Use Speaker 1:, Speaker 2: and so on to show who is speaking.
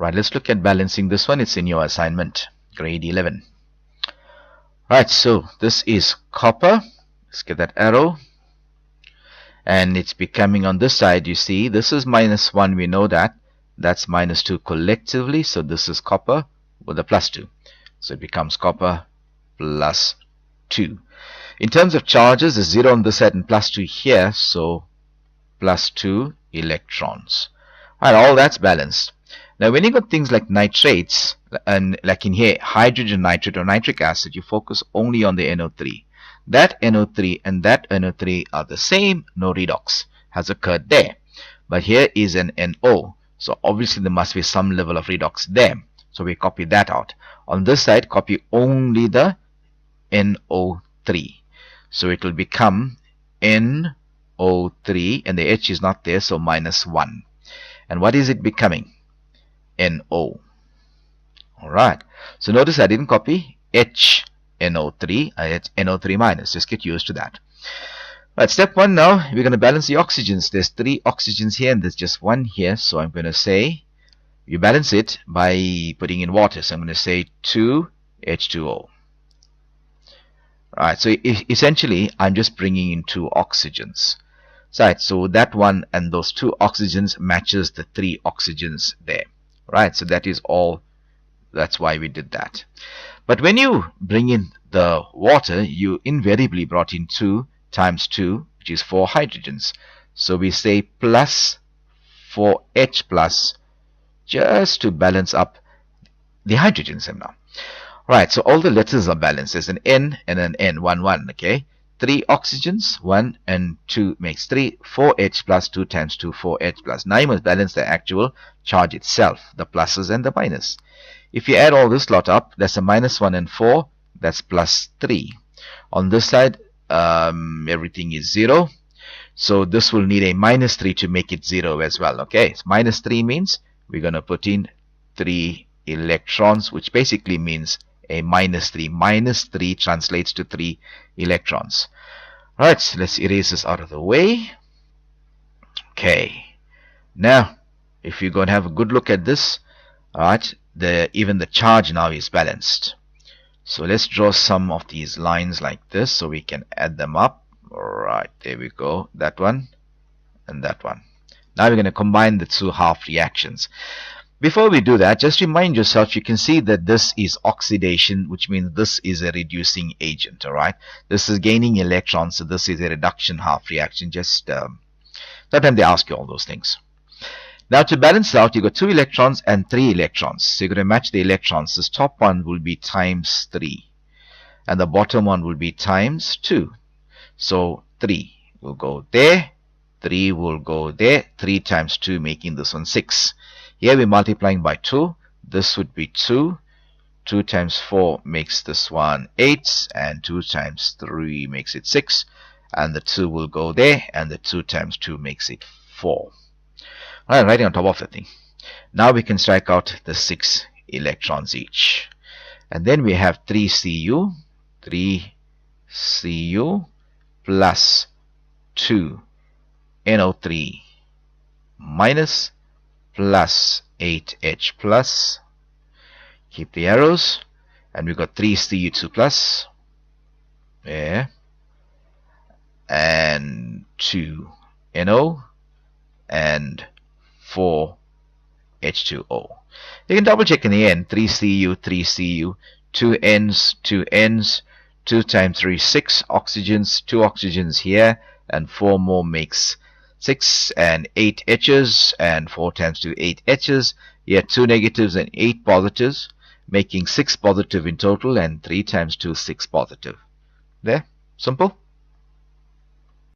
Speaker 1: Right, let's look at balancing this one. It's in your assignment, grade 11. Right, so this is copper. Let's get that arrow. And it's becoming on this side, you see, this is -1, we know that. That's -2 collectively, so this is copper with a +2. So it becomes copper +2. In terms of charges, there's 0 on this side and +2 here, so +2 electrons. Alright, all that's balanced. Now when you got things like nitrates, and like in here, hydrogen nitrate or nitric acid, you focus only on the NO3. That NO3 and that NO3 are the same, no redox has occurred there. But here is an NO, so obviously there must be some level of redox there. So we copy that out. On this side, copy only the NO3. So it will become NO3, and the H is not there, so -1. And what is it becoming? NO. Alright, so notice I didn't copy HNO3, it's NO3 minus. Just get used to that. Right, step 1 now, we're going to balance the oxygens. There's 3 oxygens here and there's just 1 here, so I'm going to say you balance it by putting in water. So I'm going to say 2H2O. Right, so essentially I'm just bringing in 2 oxygens. Right, so that one and those 2 oxygens matches the 3 oxygens there. Right, so that is all. That's why we did that. But when you bring in the water, you invariably brought in 2 times 2, which is 4 hydrogens. So we say plus 4H plus, just to balance up the hydrogens now. Right, so all the letters are balanced. There's an N and an N, 1, 1, okay? 3 oxygens, 1 and 2 makes 3, 4H plus 2 times 2, 4H plus. Now you must balance the actual charge itself, the pluses and the minus. If you add all this lot up, that's a -1 and 4, that's +3. On this side, everything is 0. So this will need a -3 to make it 0 as well, okay? So -3 means we're going to put in 3 electrons, which basically means a -3. -3 translates to 3 electrons. Alright, so let's erase this out of the way. Okay. Now, if you're going to have a good look at this, alright, even the charge now is balanced. So let's draw some of these lines like this so we can add them up. Alright, there we go. That one and that one. Now we're going to combine the 2 half reactions. Before we do that, just remind yourself, you can see that this is oxidation, which means this is a reducing agent. Alright, this is gaining electrons, so this is a reduction half reaction. Just sometimes they ask you all those things. Now to balance out, you got 2 electrons and 3 electrons. So you're going to match the electrons. This top one will be times 3, and the bottom one will be times 2. So 3 will go there, 3 will go there, 3 times 2 making this one 6. Here we're multiplying by 2. This would be 2. 2 times 4 makes this one 8, and 2 times 3 makes it 6. And the 2 will go there, and the 2 times 2 makes it 4. Alright, writing on top of the thing. Now we can strike out the 6 electrons each. And then we have 3Cu plus 2 NO3 minus plus 8H plus. Keep the arrows. And we got 3Cu2 plus. Yeah. And 2 NO and 4 H2O. You can double check in the end. 3Cu, 3Cu, 2 Ns, 2 Ns, 2 times 3, 6 oxygens, 2 oxygens here, and 4 more makes 6, and 8 H's, and 4 times 2, 8 H's. Here 2 negatives and 8 positives, making 6 positive in total, and 3 times 2, 6 positive. There, simple.